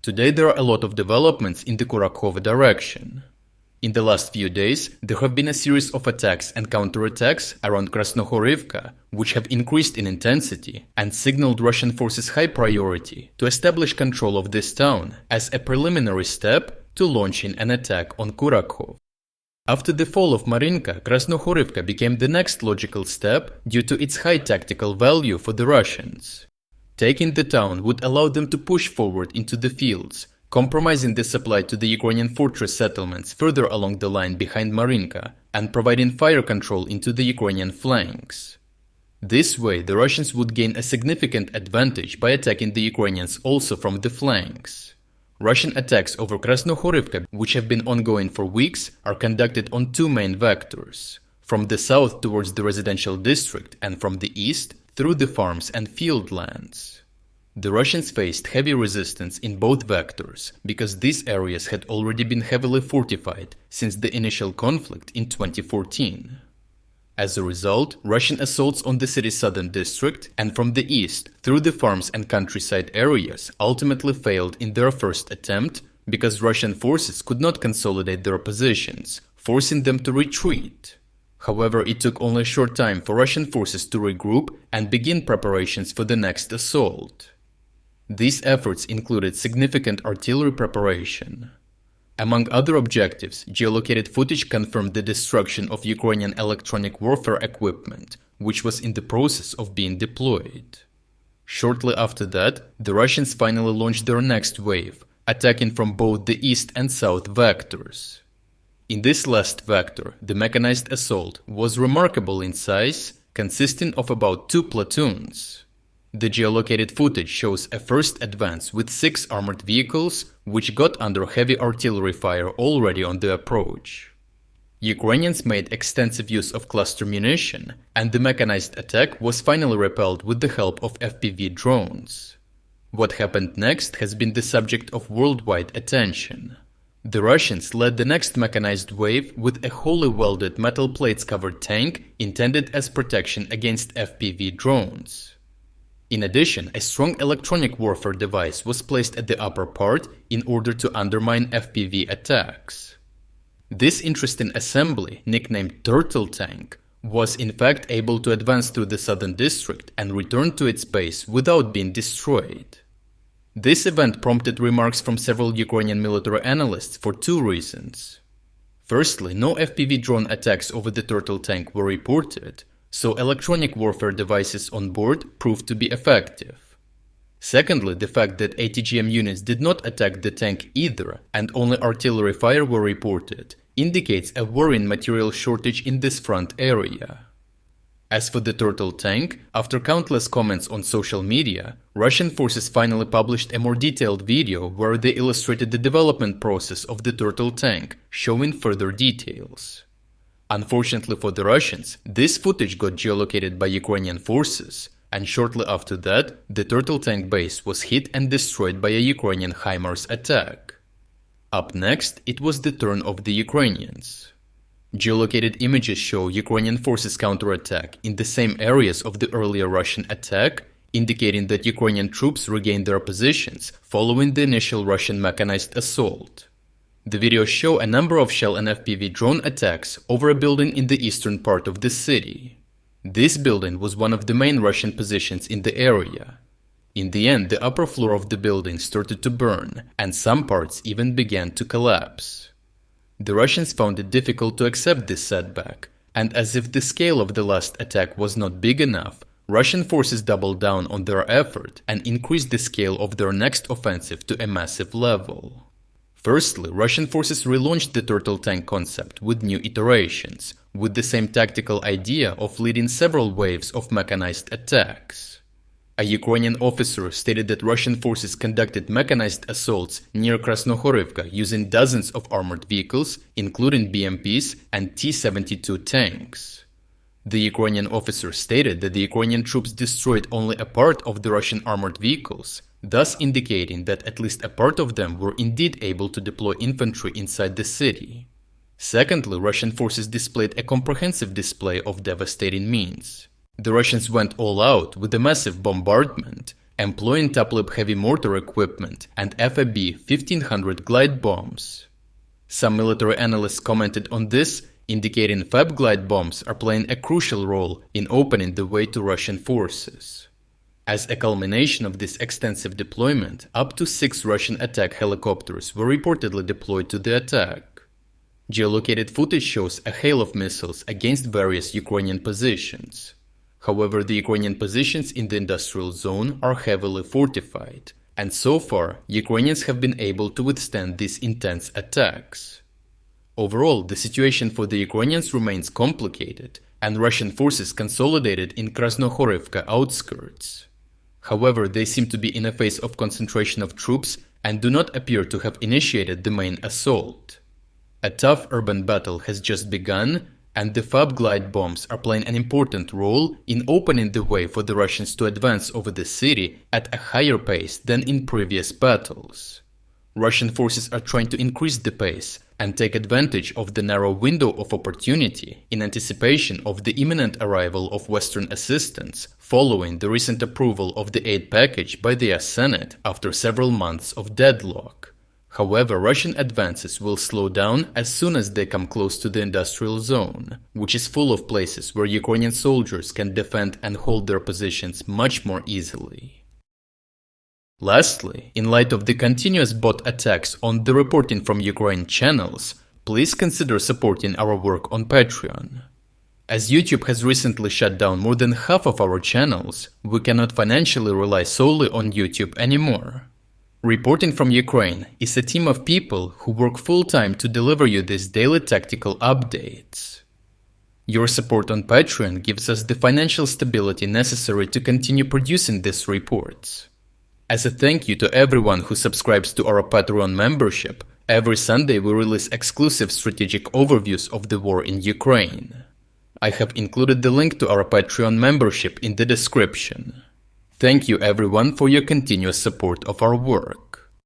Today there are a lot of developments in the Kurakhove direction. In the last few days, there have been a series of attacks and counterattacks around Krasnohorivka, which have increased in intensity and signaled Russian forces high priority to establish control of this town as a preliminary step to launching an attack on Kurakhove. After the fall of Marinka, Krasnohorivka became the next logical step due to its high tactical value for the Russians. Taking the town would allow them to push forward into the fields, compromising the supply to the Ukrainian fortress settlements further along the line behind Marinka and providing fire control into the Ukrainian flanks. This way, the Russians would gain a significant advantage by attacking the Ukrainians also from the flanks. Russian attacks over Krasnohorivka, which have been ongoing for weeks, are conducted on two main vectors: from the south towards the residential district and from the east through the farms and field lands. The Russians faced heavy resistance in both vectors because these areas had already been heavily fortified since the initial conflict in 2014. As a result, Russian assaults on the city's southern district and from the east through the farms and countryside areas ultimately failed in their first attempt because Russian forces could not consolidate their positions, forcing them to retreat. However, it took only a short time for Russian forces to regroup and begin preparations for the next assault. These efforts included significant artillery preparation. Among other objectives, geolocated footage confirmed the destruction of Ukrainian electronic warfare equipment, which was in the process of being deployed. Shortly after that, the Russians finally launched their next wave, attacking from both the east and south vectors. In this last vector, the mechanized assault was remarkable in size, consisting of about 2 platoons. The geolocated footage shows a first advance with 6 armored vehicles, which got under heavy artillery fire already on the approach. Ukrainians made extensive use of cluster munition, and the mechanized attack was finally repelled with the help of FPV drones. What happened next has been the subject of worldwide attention. The Russians led the next mechanized wave with a wholly welded metal plates-covered tank intended as protection against FPV drones. In addition, a strong electronic warfare device was placed at the upper part in order to undermine FPV attacks. This interesting assembly, nicknamed Turtle Tank, was in fact able to advance through the southern district and return to its base without being destroyed. This event prompted remarks from several Ukrainian military analysts for 2 reasons. Firstly, no FPV drone attacks over the Turtle Tank were reported, so electronic warfare devices on board proved to be effective. Secondly, the fact that ATGM units did not attack the tank either and only artillery fire were reported indicates a worrying material shortage in this front area. As for the Turtle Tank, after countless comments on social media, Russian forces finally published a more detailed video where they illustrated the development process of the Turtle Tank, showing further details. Unfortunately for the Russians, this footage got geolocated by Ukrainian forces, and shortly after that, the Turtle Tank base was hit and destroyed by a Ukrainian HIMARS attack. Up next, it was the turn of the Ukrainians. Geolocated images show Ukrainian forces counterattack in the same areas of the earlier Russian attack, indicating that Ukrainian troops regained their positions following the initial Russian mechanized assault. The videos show a number of shell and FPV drone attacks over a building in the eastern part of the city. This building was one of the main Russian positions in the area. In the end, the upper floor of the building started to burn, and some parts even began to collapse. The Russians found it difficult to accept this setback, and as if the scale of the last attack was not big enough, Russian forces doubled down on their effort and increased the scale of their next offensive to a massive level. Firstly, Russian forces relaunched the Turtle Tank concept with new iterations, with the same tactical idea of leading several waves of mechanized attacks. A Ukrainian officer stated that Russian forces conducted mechanized assaults near Krasnohorivka using dozens of armored vehicles, including BMPs and T-72 tanks. The Ukrainian officer stated that the Ukrainian troops destroyed only a part of the Russian armored vehicles, thus indicating that at least a part of them were indeed able to deploy infantry inside the city. Secondly, Russian forces displayed a comprehensive display of devastating means. The Russians went all out with a massive bombardment, employing Tupolev heavy mortar equipment and FAB 1500 glide bombs. Some military analysts commented on this, indicating FAB glide bombs are playing a crucial role in opening the way to Russian forces. As a culmination of this extensive deployment, up to 6 Russian attack helicopters were reportedly deployed to the attack. Geolocated footage shows a hail of missiles against various Ukrainian positions. However, the Ukrainian positions in the industrial zone are heavily fortified, and so far, Ukrainians have been able to withstand these intense attacks. Overall, the situation for the Ukrainians remains complicated, and Russian forces consolidated in Krasnohorivka outskirts. However, they seem to be in a phase of concentration of troops and do not appear to have initiated the main assault. A tough urban battle has just begun, and the FAB glide bombs are playing an important role in opening the way for the Russians to advance over the city at a higher pace than in previous battles. Russian forces are trying to increase the pace and take advantage of the narrow window of opportunity in anticipation of the imminent arrival of Western assistance following the recent approval of the aid package by the US Senate after several months of deadlock. However, Russian advances will slow down as soon as they come close to the industrial zone, which is full of places where Ukrainian soldiers can defend and hold their positions much more easily. Lastly, in light of the continuous bot attacks on the reporting from Ukraine channels, please consider supporting our work on Patreon. As YouTube has recently shut down more than half of our channels, we cannot financially rely solely on YouTube anymore. Reporting from Ukraine is a team of people who work full-time to deliver you these daily tactical updates. Your support on Patreon gives us the financial stability necessary to continue producing these reports. As a thank you to everyone who subscribes to our Patreon membership, every Sunday we release exclusive strategic overviews of the war in Ukraine. I have included the link to our Patreon membership in the description. Thank you everyone for your continuous support of our work.